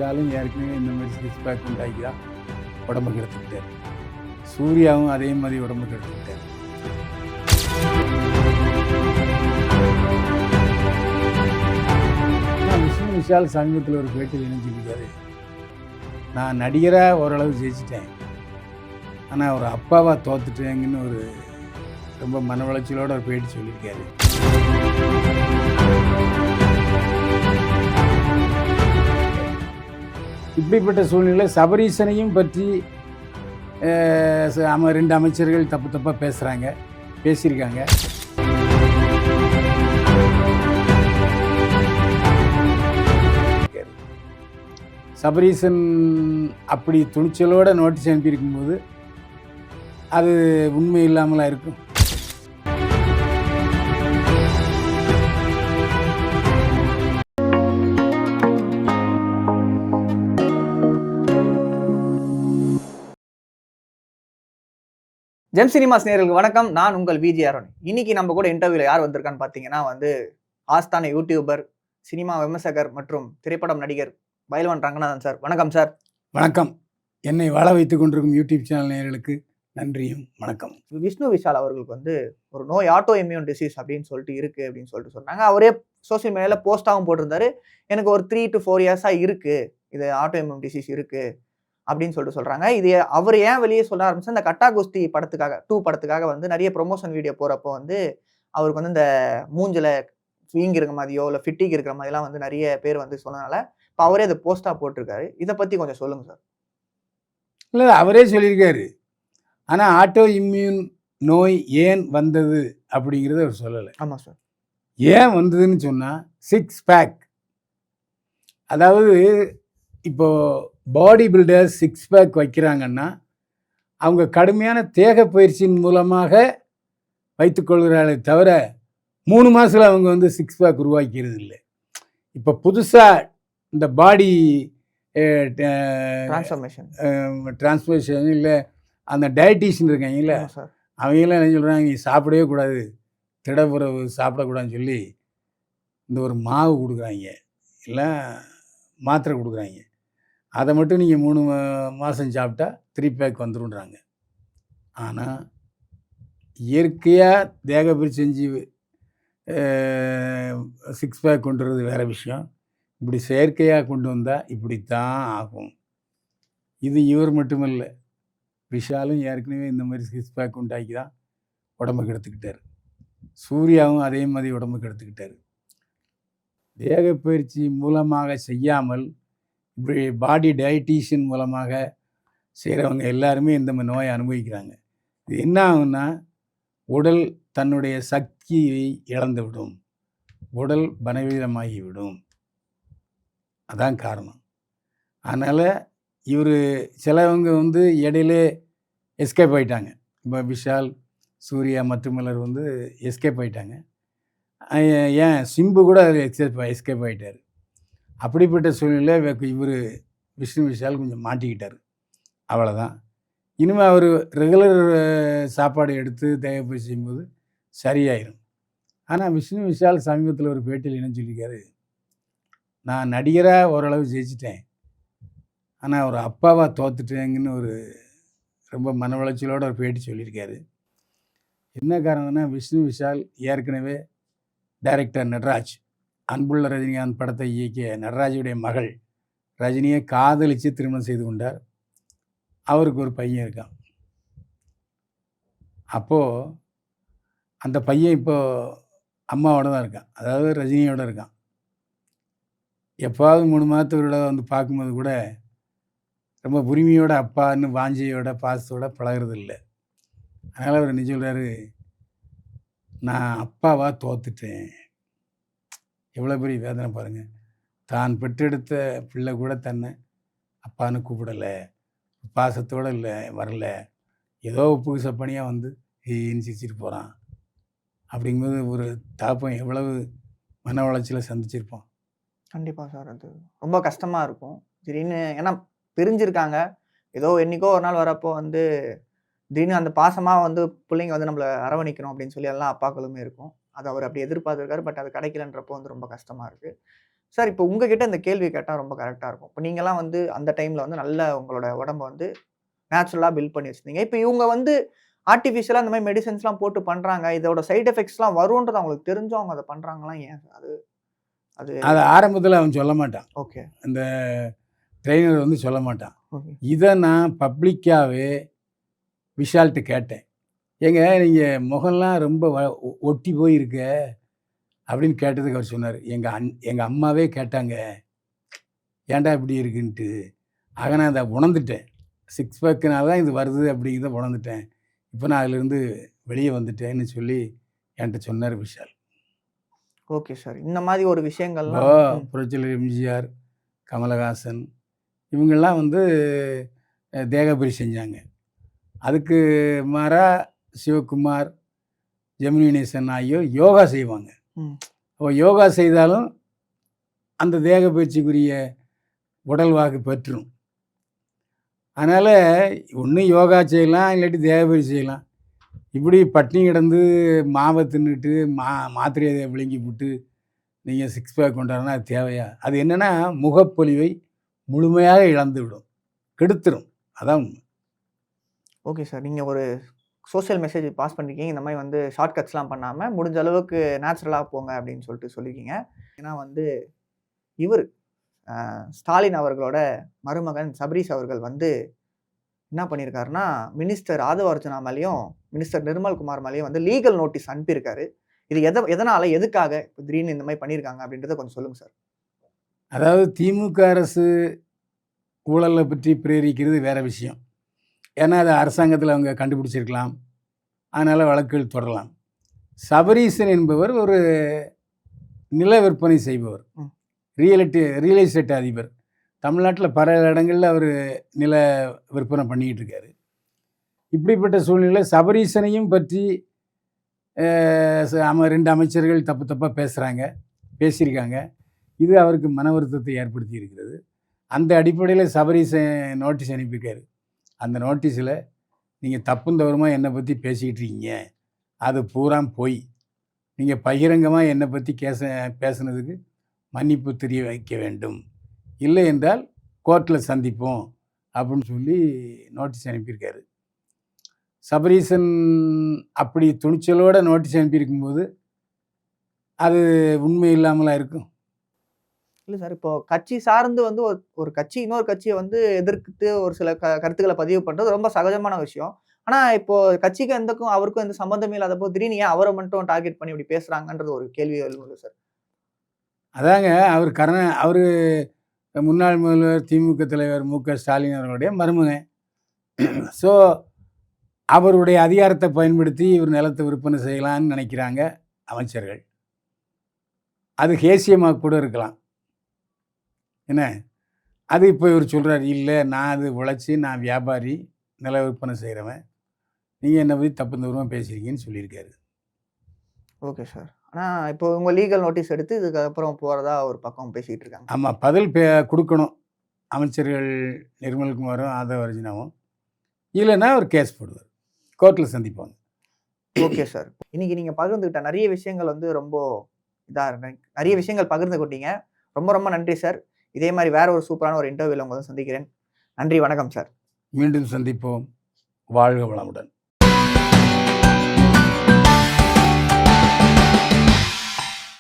யாலும் ஏற்கனவே இந்த மாதிரி சிக்ஸ் பேக் உண்டாக்கி தான் உடம்பு கெடுத்துக்கிட்டார். சூர்யாவும் அதே மாதிரி உடம்பு கெடுத்துக்கிட்டார். விஷ்ணு விஷால் சமீபத்தில் ஒரு பேட்டியில் இணைஞ்சிருக்காரு, நான் நடிகராக ஓரளவு ஜெயிச்சிட்டேன், ஆனால் ஒரு அப்பாவாக தோத்துட்டேங்கன்னு ஒரு ரொம்ப மன உளைச்சலோட ஒரு பேட்டி சொல்லியிருக்காரு. இப்படிப்பட்ட சூழ்நிலை சபரீசனையும் பற்றி ரெண்டு அமைச்சர்கள் தப்பாக பேசியிருக்காங்க. சபரீசன் அப்படி துணிச்சலோட நோட்டீஸ் அனுப்பியிருக்கும்போது அது உண்மை இல்லாமலாம் இருக்கும். ஜெம் சினிமாஸ் நேயர்களுக்கு வணக்கம். நான் உங்கள் விஜி அருண். இன்னைக்கு நம்ம கூட இன்டர்வியூல யார் வந்திருக்கான்னு பார்த்தீங்கன்னா ஆஸ்தான யூடியூபர், சினிமா விமர்சகர் மற்றும் திரைப்படம் நடிகர் பைல்வான் ரங்கநாதன் சார். வணக்கம் சார். வணக்கம். என்னை வாழ வைத்துக் கொண்டிருக்கும் யூடியூப் சேனல் நேயர்களுக்கு நன்றியும் வணக்கம். விஷ்ணு விஷால் அவர்களுக்கு ஒரு நோய், ஆட்டோ இம்யூன் டிசீஸ் அப்படின்னு சொல்லிட்டு இருக்கு அப்படின்னு சொல்லிட்டு சொன்னாங்க. அவரே சோசியல் மீடியாவில் போஸ்டாகவும் போட்டிருந்தாரு, எனக்கு ஒரு 3 to 4 years இருக்கு, இது ஆட்டோ இம்யூன் டிசீஸ் இருக்கு அப்படின்னு சொல்லிட்டு சொல்றாங்க. இது அவர் ஏன் வெளியே சொல்ல ஆரம்பிச்சு, இந்த கட்டா குஸ்தி படத்துக்காக 2 படத்துக்காக நிறைய ப்ரொமோஷன் வீடியோ போறப்போ அவருக்கு இந்த மூஞ்சில வீங்கி இருக்கிற மாதிரியோ இல்லை ஃபிட்டிங் இருக்கிற மாதிரிலாம் நிறைய பேர் சொன்னதுனால இப்போ அவரே அதை போஸ்டா போட்டிருக்காரு. இதை பத்தி கொஞ்சம் சொல்லுங்க சார். இல்லை, அவரே சொல்லியிருக்காரு, ஆனால் ஆட்டோ இம்யூன் நோய் ஏன் வந்தது அப்படிங்கிறத அவர் சொல்லலை. ஆமாம் சார். ஏன் வந்ததுன்னு சொன்னால் 6 பேக், அதாவது இப்போ பாடி பில்டர் 6 பேக் வைக்கிறாங்கன்னா அவங்க கடுமையான தேக பயிற்சியின் மூலமாக வைத்துக்கொள்கிறார்களே தவிர 3 மாதத்தில் அவங்க 6 பேக் உருவாக்கிறது இல்லை. இப்போ புதுசாக இந்த பாடி டிரான்ஸ்ஃபர்மேஷன் இல்லை, அந்த டயட்டீஷியன் இருக்காங்கல்ல, அவங்களாம் என்ன சொல்கிறாங்க, நீ சாப்பிடவே கூடாது, திடப்புறவு சாப்பிடக்கூடாதுன்னு சொல்லி இந்த ஒரு மாவு கொடுக்குறாங்க, இல்லை மாத்திரை கொடுக்குறாங்க. அதை மட்டும் நீங்கள் 3 மாதம் சாப்பிட்டா 3 பேக் வந்துடுன்றாங்க. ஆனால் இயற்கையாக தேகப்பயிற்சி செஞ்சு 6 பேக் கொண்டு வர்றது வேறு விஷயம். இப்படி செயற்கையாக கொண்டு வந்தால் இப்படித்தான் ஆகும். இது இவர் மட்டுமில்ல, விஷாலும் ஏற்கனவே இந்த மாதிரி 6 பேக் உண்டாக்கி தான் உடம்பு கெடுத்துக்கிட்டார். சூர்யாவும் அதே மாதிரி உடம்பு கெடுத்துக்கிட்டார். தேகப்பயிற்சி மூலமாக செய்யாமல் இப்படி பாடி டயட்டீஷியன் மூலமாக செய்கிறவங்க எல்லாருமே இந்த மாதிரி நோயை அனுபவிக்கிறாங்க. இது என்ன ஆகுன்னா, உடல் தன்னுடைய சக்தியை இழந்து விடும், உடல் பலவீனமாகிவிடும். அதான் காரணம். அதனால் இவர் சிலவங்க இடையிலே எஸ்கேப் ஆகிட்டாங்க. இப்போ விஷால், சூர்யா மற்றும் எஸ்கேப் ஆகிட்டாங்க. ஏன் சிம்பு கூட எஸ்கேப் ஆகிட்டார். அப்படிப்பட்ட சூழ்நிலை இவர் விஷ்ணு விஷால் கொஞ்சம் மாட்டிக்கிட்டார். அவ்வளோதான். இனிமேல் அவர் ரெகுலர் சாப்பாடு எடுத்து தேவைப்பட்டு செய்யும்போது சரியாயிடும். ஆனால் விஷ்ணு விஷால் சமீபத்தில் ஒரு பேட்டியில் என்ன சொல்லியிருக்காரு, நான் நடிகராக ஓரளவு ஜெயிச்சிட்டேன், ஆனால் ஒரு அப்பாவாக தோத்துட்டேங்கன்னு ஒரு ரொம்ப மன உளைச்சலோட ஒரு பேட்டி சொல்லியிருக்காரு. என்ன காரணம்னா, விஷ்ணு விஷால் ஏற்கனவே டைரக்டர் நடராஜ், அன்புள்ள ரஜினிகாந்த் படத்தை இயக்கிய நடராஜுடைய மகள் ரஜினியை காதலித்து திருமணம் செய்து கொண்டார். அவருக்கு ஒரு பையன் இருக்கான். அப்போது அந்த பையன் இப்போது அம்மாவோட தான் இருக்கான், அதாவது ரஜினியோட இருக்கான். எப்பாவது 3 மாதத்தோட பார்க்கும்போது கூட ரொம்ப உரிமையோட அப்பான்னு வாஞ்சையோட பாசத்தோட பழகிறது இல்லை. அதனால் அவர் என்ன சொல்கிறாரு, நான் அப்பாவாக தோத்துட்டேன். எவ்வளோ பெரிய வேதனை பாருங்கள். தான் பெற்றெடுத்த பிள்ளை கூட தன்னை அப்பான்னு கூப்பிடலை, பாசத்தோடு இல்லை, வரல, ஏதோ உப்புக்கு சப்பனியாக ஈன்னு சிரிச்சிட்டு போகிறான். அப்படிங்கும்போது ஒரு தாப்பம் எவ்வளவு மன உளைச்சலை சந்திச்சிருப்போம். கண்டிப்பாக சார். அது ரொம்ப கஷ்டமாக இருக்கும். திடீர்னு ஏன்னா பிரிஞ்சிருக்காங்க, ஏதோ என்றைக்கோ ஒரு நாள் வரப்போ திடீர்னு அந்த பாசமாக பிள்ளைங்க நம்மளை அரவணைக்கணும் அப்படின்னு சொல்லி எல்லாம் அப்பாக்களுமே இருக்கும். அது அவர் அப்படி எதிர்பார்த்துருக்காரு. பட் அது கிடைக்கலன்றப்போ ரொம்ப கஷ்டமாக இருக்குது. சார் இப்போ உங்ககிட்ட இந்த கேள்வி கேட்டா ரொம்ப கரெக்ட்டா இருக்கும். இப்ப நீங்கலாம் வந்து அந்த டைம்ல வந்து நல்ல உங்களோட உடம்ப வந்து நேச்சுரலா பில்ட் பண்ணி வச்சிருந்தீங்க. இப்ப இவங்க வந்து ஆர்டிஃபிஷியலா இந்த மாரி மெடிசின்ஸ்லாம் போட்டு பண்றாங்க. இதோட சைட் எஃபெக்ட்ஸ்லாம் வரும்ன்றது அவங்களுக்கு தெரிஞ்சும் அவங்க அத பண்றாங்களா ஏன்? அது அது அத ஆரம்பத்தில அவன் சொல்ல மாட்டான். ஓகே. அந்த ட்ரெய்னர் வந்து சொல்ல மாட்டான். ஓகே. இத நான் பப்ளிக்காவே விஷால்ட்ட கேட்டேன். "ஏங்க நீங்க முகம்லாம் ரொம்ப ஒட்டி போயிருக்கு" அப்படின்னு கேட்டதுக்கு அவர் சொன்னாரு, எங்க அம்மாவே கேட்டாங்க, "ஏன்டா இப்படி இருக்குன்ட்டு." ஆக நான் அத உணர்ந்துட்டேன். 6 பேக்குனால தான் இது வருது அப்படிங்கிறத உணர்ந்துட்டேன். இப்ப நான் அதிலிருந்து வெளிய வந்துட்டேன்னு சொல்லி என்ட்ட சொன்னாரு விஷால். Okay sir. இந்த மாரி ஒரு இப்போ விஷயங்கள்லாம் புரட்சியாளர் எம்ஜிஆர், கமலஹாசன் இவங்கெல்லாம் வந்து தேகபரி செஞ்சாங்க. அதுக்கு மாறா சிவகுமார், ஜெமினி கணேசன் ஆகியோர் யோகா செய்வாங்க. ம். அப்போ யோகா செய்தாலும் அந்த தேக பயிற்சிக்குரிய உடல்வாகு பெற்றும். அதனால ஒண்ணு யோகா செய்யலாம், இல்லாட்டி தேக பயிற்சி செய்யலாம். இப்படி பட்டினி கிடந்து மாவ தின்னுட்டு, மாத்திரைய விழுங்கிப்புட்டு நீங்க 6 பேக் கொண்டாடுனா அது தேவையா? அது என்னன்னா முகப்பொலிவை முழுமையாக இழந்துவிடும். கெடுத்துரும். அதான் உண்மை. Okay sir. நீங்க ஒரு சோசியல் மெசேஜ் பாஸ் பண்ணியிருக்கீங்க. இந்த மாரி வந்து ஷார்ட் கட்ஸ்லாம் பண்ணாம, முடிஞ்ச அளவுக்கு நேச்சுரலா போங்க அப்படின்னு சொல்லிட்டு சொல்லியிருக்கீங்க. ஏன்னா வந்து இவரு ஸ்டாலின் அவர்களோட மருமகன் சபரீஷ் அவர்கள் வந்து என்ன பண்ணியிருக்காருன்னா, மினிஸ்டர் ஆதவ அர்ஜுனா மேலயும், மினிஸ்டர் நிர்மல் குமார் மேலயும் வந்து லீகல் நோட்டீஸ் அனுப்பியிருக்காரு. இது எதனால, எதுக்காக இப்ப திடீர்னு இந்த மாரி பண்ணியிருக்காங்க அப்படின்றத கொஞ்சம் சொல்லுங்க சார். அதாவது திமுக அரசு ஊழல பற்றி பிரேரிக்கிறது வேற விஷயம். ஏன்னா, அத அரசாங்கத்தில அவங்க கண்டுபிடிச்சிருக்கலாம். அதனால வழக்குகள் தொடரலாம். சபரீசன் என்பவர் ஒரு நில விற்பனை செய்பவர். ம். ரியல் எஸ்டேட் அதிபர். தமிழ்நாட்டில பல இடங்கள்ல அவரு நில விற்பனை பண்ணிக்கிட்டு இருக்காரு. இப்படிப்பட்ட சூழ்நிலையில சபரீசனையும் பற்றி 2 அமைச்சர்கள் தப்பு தப்பா பேசியிருக்காங்க. இது அவருக்கு மன வருத்தத்தை ஏற்படுத்தி இருக்கிறது. அந்த அடிப்படையில சபரீசன் நோட்டீஸ் அனுப்பியிருக்காரு. அந்த நோட்டீஸ்ல நீங்க தப்பும் தவறுமா என்னை பத்தி பேசிக்கிட்டு இருக்கீங்க. அது பூரா பொய். நீங்க பகிரங்கமா என்னை பத்தி பேசுனதுக்கு மன்னிப்பு தெரிவிக்க வேண்டும். இல்லை என்றால் கோர்ட்ல சந்திப்போம் அப்படின்னு சொல்லி நோட்டீஸ் அனுப்பியிருக்காரு. சபரீசன் அப்படி துணிச்சலோட நோட்டீஸ் அனுப்பியிருக்கும்போது, அது உண்மை இல்லாமலா இருக்கும்? இல்ல சார். இப்போ கட்சி சார்ந்து வந்து ஒரு கட்சி இன்னொரு கட்சிய வந்து எதிர்த்து ஒரு சில கருத்துக்கள பதிவு பண்றது ரொம்ப சகஜமான விஷயம். ஆனா இப்போ கட்சிக்கு அவருக்கும் எந்த சம்மந்தமே இல்லாதப்போ திடீர்னு ஏன் அவர மட்டும் டார்கெட் பண்ணி இப்படி பேசுறாங்கன்றது ஒரு கேள்வி எழுது சார். அதாங்க அவரு முன்னாள் முதல்வர் திமுக தலைவர் மு.க. ஸ்டாலின் அவர்களுடைய மருமகன். ஸோ அவருடைய அதிகாரத்தை பயன்படுத்தி இவர் நிலத்தை விற்பனை செய்யலாம்னு நினைக்கிறாங்க அமைச்சர்கள். அது ஹேசியமா கூட இருக்கலாம். என்ன? அது இப்போ இவர் சொல்றாரு, "இல்ல நான் அது உழைச்சு நான் வியாபாரி, நில விற்பனை செய்றவன். நீங்க என்னை பத்தி தப்பு தூரமா பேசுறீங்கன்னு" சொல்லியிருக்காரு. Okay sir. ஆனா இப்போ உங்க லீகல் நோட்டீஸ் எடுத்து இதுக்கப்புறம் போறதா ஒரு பக்கம் பேசிட்டு இருக்காங்க. ஆமா, பதில் குடுக்கணும். அமைச்சர்கள் நிர்மல்குமாரும், ஆதவ அர்ஜுனாவும். இல்லன்னா அவர் கேஸ் போடுவார். கோர்ட்ல சந்திப்பாங்க. Okay sir. இன்னைக்கு நீங்க பகிர்ந்துகிட்ட நெறைய விஷயங்கள் வந்து ரொம்ப நெறைய விஷயங்கள் பகிர்ந்து கொண்டீங்க. ரொம்ப ரொம்ப நன்றி சார். இதே மாரி வேற ஒரு சூப்பரான ஒரு இன்டர்வியூல உங்கள சந்திக்கிறேன். நன்றி, வணக்கம் சார். மீண்டும் சந்திப்போம். வாழ்க வளமுடன்.